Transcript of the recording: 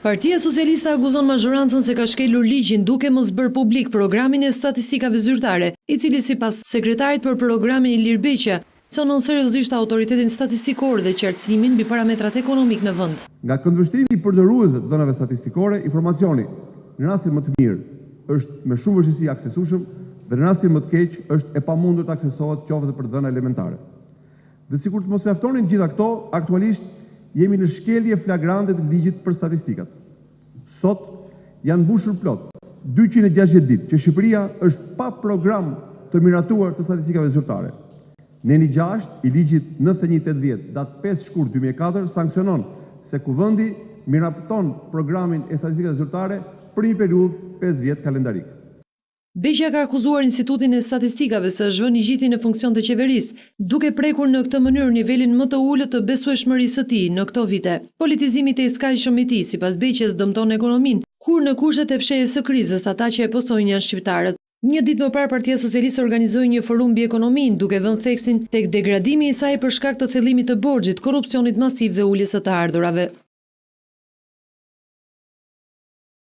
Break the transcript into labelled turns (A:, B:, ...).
A: Partia Socialiste akuzon mazhorancën se ka shkelur ligjin duke mos bërë publik programin e statistikave zyrtare, i cili sipas sekretarit për programin Ilir Beqja, cënon seriozisht autoritetin statistikor dhe qartësimin mbi parametrat ekonomik në vend.
B: Nga këndvështrimi i përdorruesve të dhënave statistikore, informacioni në rastin më të mirë është me shumë vështirësi aksesueshëm dhe në rastin më të keq është e pamundur të aksesohet qoftë për dhëna elementare. Dhe sikur të mos mjaftonin gjitha këto, aktualisht jemi në shkelje flagrante të ligjit për statistikat. Sot janë mbushur plot 260 ditë që Shqipëria është pa program të miratuar të statistikave zyrtare. Neni 6 i ligjit 9180 datë 5 shkurt 2004 sankcionon se kuvendi miraton programin e statistikave zyrtare për një periudhë 5 vjet kalendarik.
A: Beqja ka akuzuar Institutin e Statistikave se është vënë i gjithi në funksion të qeverisë, duke prekur në këtë mënyrë nivelin më të ulët të besueshmërisë së tij në këto vite. Politizimi i skajshëm i tij, sipas Beqjes, dëmton ekonominë, kur në kushtet e fshehjes së krizës ata që e posojnë janë shqiptarët. Një ditë më parë Partia Socialiste organizoi një forum mbi ekonominë, duke vënë theksin tek degradimi i saj për shkak të thellimit të borxhit, korrupsionit masiv dhe uljes së të ardhurave.